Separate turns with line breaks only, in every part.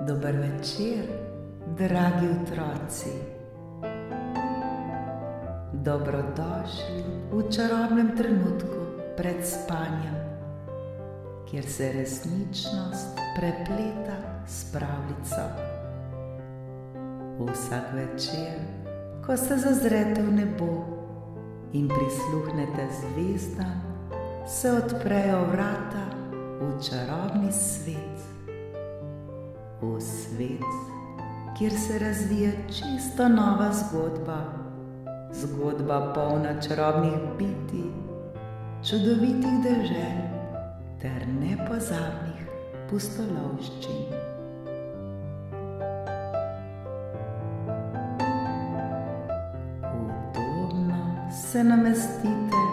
Dober večer, dragi otroci. Dobrodošli v čarobnem trenutku pred spanjem, kjer se resničnost prepleta s pravljico. Vsak večer, ko se zazrete v nebo in prisluhnete zvezdam, se odprejo vrata v čarobni svet. V svet, kjer se razvija čisto nova zgodba. Zgodba polna čarobnih bitij, čudovitih dežel ter nepozabnih pustolovščin. Udobno se namestite,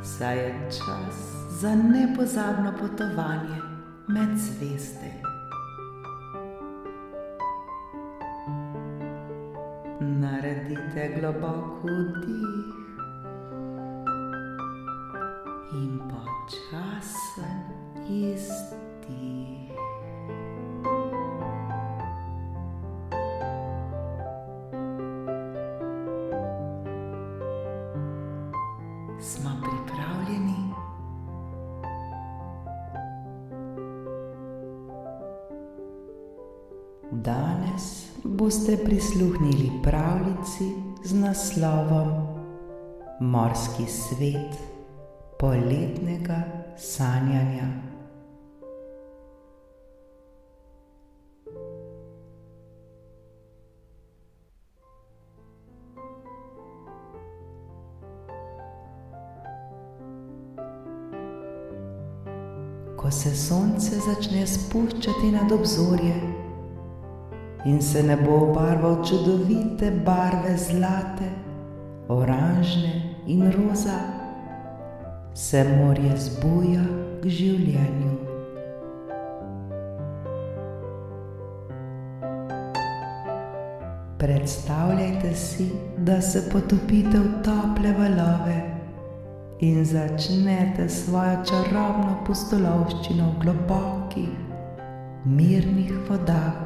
saj je čas za nepozabno potovanje med zvezde. Naredite globok vdih in počasen izdih. Smo pripravljeni? Danes boste prisluhnili pravljici z naslovom Morski svet poletnega sanjanja. Ko se sonce začne spuščati nad obzorje in se nebo obarva v čudovite barve zlate, oranžne in roza, se morje zbuja k življenju. Predstavljajte si, da se potopite v tople valove in začnete svojo čarobno pustolovščino v globokih, mirnih vodah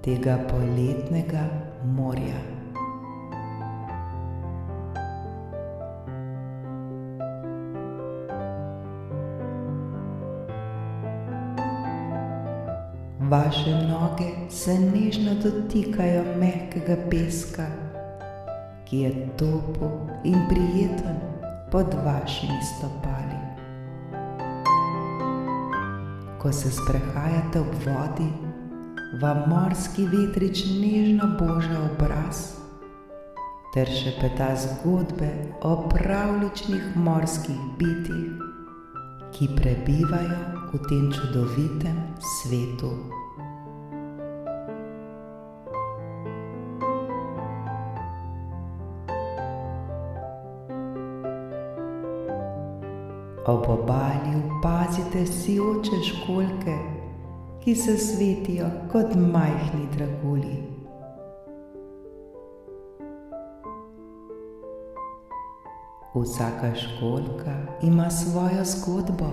tega poletnega morja. Vaše noge se nežno dotikajo mehkega peska, ki je topel in prijeten pod vašimi stopali. Ko se sprehajate ob vodi, vam morski vetrič nežno boža obraz ter šepeta zgodbe o pravljičnih morskih bitjih, ki prebivajo v tem čudovitem svetu. Ob obali opazite sijoče školjke, ki se svetijo kot majhni dragulji. Vsaka školjka ima svojo zgodbo,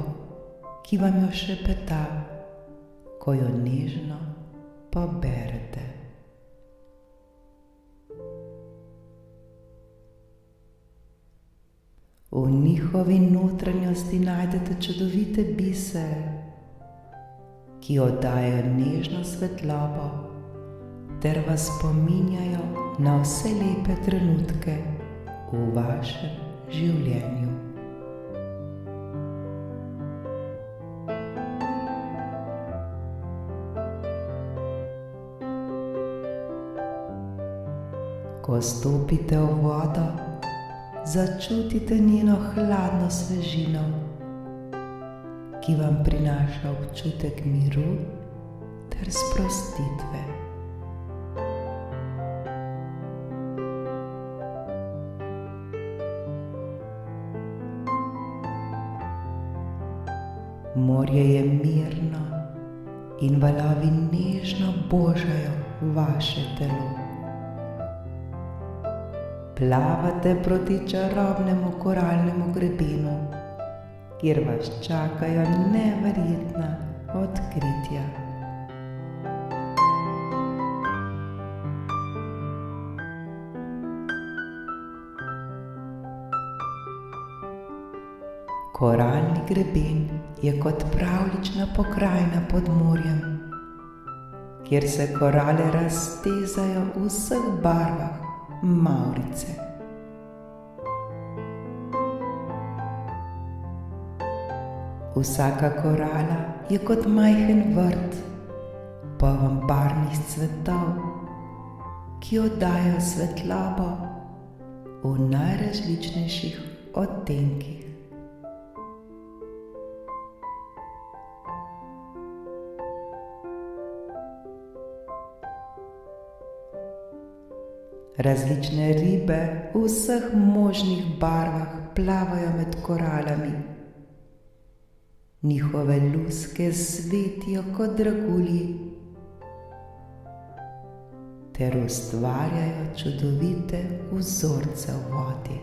ki vam jo šepeta, ko jo nežno poberete. V njihovi notranjosti najdete čudovite bisere, ki oddajajo nežno svetlobo ter vas spominjajo na vse lepe trenutke v vašem življenju. Ko stopite v vodo, začutite njeno hladno svežino, ki vam prinaša občutek miru ter sprostitve. Morje je mirno in valovi nežno božajo vaše telo. Plavate proti čarobnemu koralnemu grebenu, kjer vas čakajo neverjetna odkritja. Koralni greben je kot pravljična pokrajina pod morjem, kjer se korale raztezajo v vseh barvah mavrice. Vsaka korala je kot majhen vrt, poln barvnih cvetov, ki oddajajo svetlobo v najrazličnejših odtenkih. Različne ribe v vseh možnih barvah plavajo med koralami. Njihove luske svetijo kot dragulji ter ustvarjajo čudovite vzorce v vodi.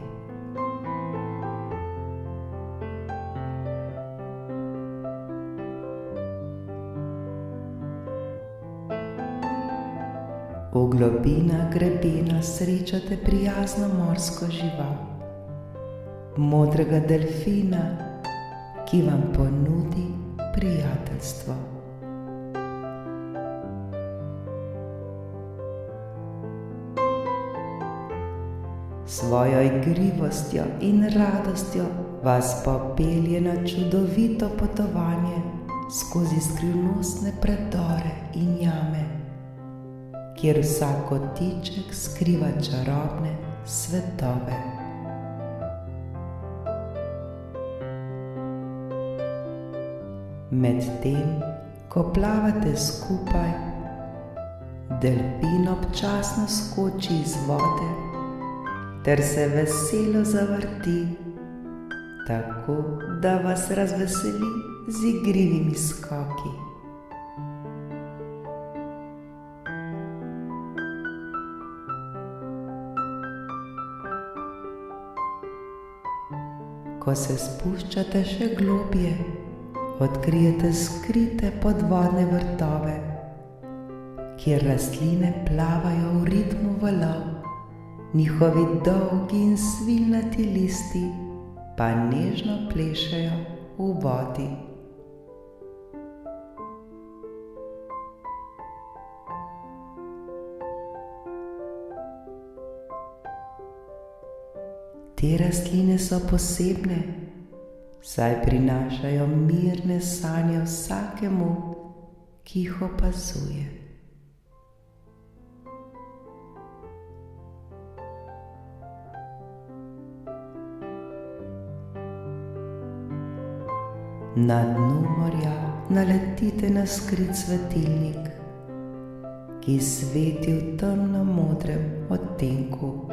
V globinah grebena srečate prijazno morsko žival, modrega delfina, ki vam ponudi prijateljstvo. Svojo igrivostjo in radostjo vas popelje na čudovito potovanje skozi skrivnostne predore in jame, kjer vsak kotiček skriva čarobne svetove. Medtem, ko plavate skupaj, delfin občasno skoči iz vode ter se veselo zavrti, tako da vas razveseli z igrivimi skoki. Ko se spuščate še globje, odkrijete skrite podvodne vrtove, kjer rastline plavajo v ritmu valov, njihovi dolgi in svilnati listi pa nežno plešejo v vodi. Te rastline so posebne, saj prinašajo mirne sanje vsakemu, ki jih opazuje. Na dnu morja naletite na skrit svetilnik, ki sveti v temno modrem odtenku.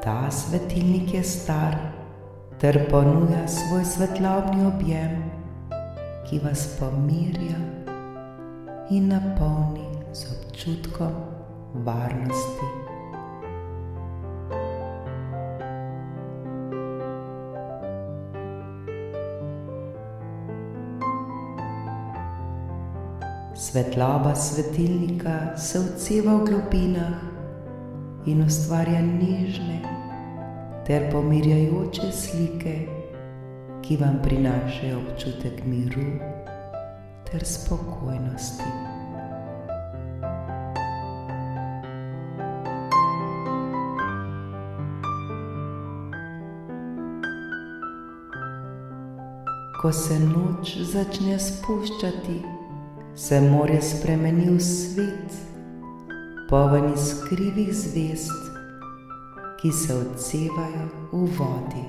Ta svetilnik je star ter ponuja svoj svetlobni objem, ki vas pomirja in napolni z občutkom varnosti. Svetloba svetilnika se odseva v globinah in ustvarja nežne ter pomirjajoče slike, ki vam prinašajo občutek miru ter spokojnosti. Ko se noč začne spuščati, se morje spremeni v svet, poln iskrivih zvezd, ki se odsevajo v vodi.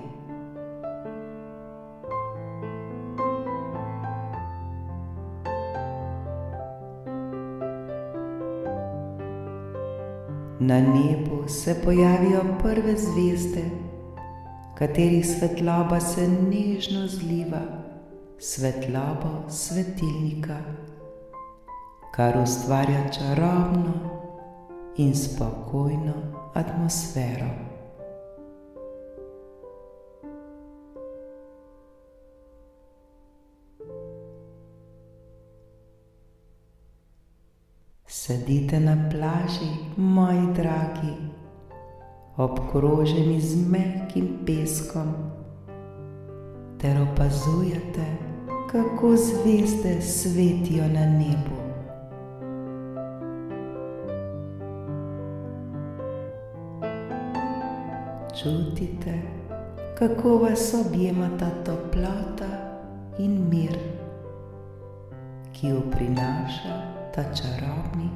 Na nebu se pojavijo prve zvezde, katerih svetloba se nežno zliva s svetlobo svetilnika, kar ustvarja čarobno in spokojno atmosfero. Sedite na plaži, moji dragi, obkroženi z mehkim peskom, ter opazujete, kako zvezde svetijo na nebu. Čutite, kako vas objemata toplota in mir, ki jo prinaša ta čarobni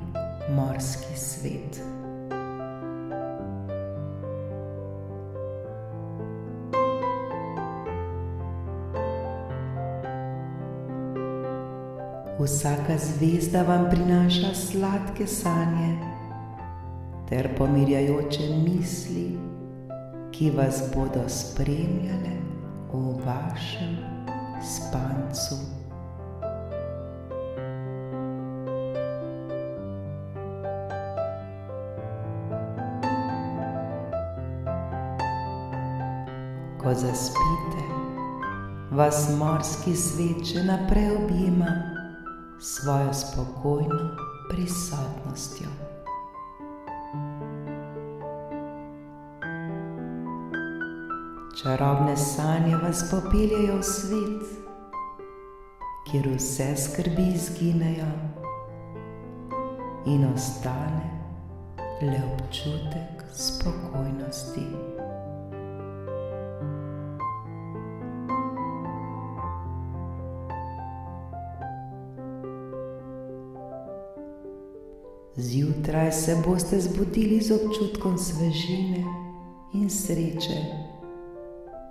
morski svet. Vsaka zvezda vam prinaša sladke sanje ter pomirjajoče misli, ki vas bodo spremljale v vašem spancu. Ko zaspite, vas morski svet še naprej objema s svojo spokojno prisotnostjo. Čarobne sanje vas popeljejo v svet, kjer vse skrbi izginejo in ostane le občutek spokojnosti. Zjutraj se boste zbudili z občutkom svežine in sreče,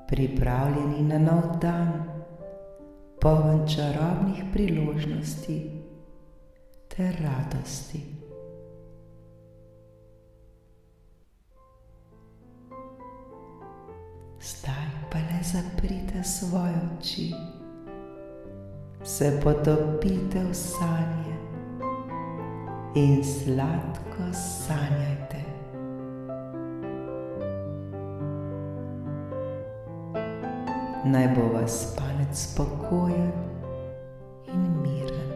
pripravljeni na nov dan, poln čarobnih priložnosti ter radosti. Zdaj pa le zaprite svoje oči, se potopite v sanje in sladko sanjajte. Naj bo vas spanec spokojen in miren.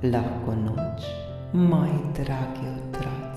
Lahko noč, moji dragi otroci.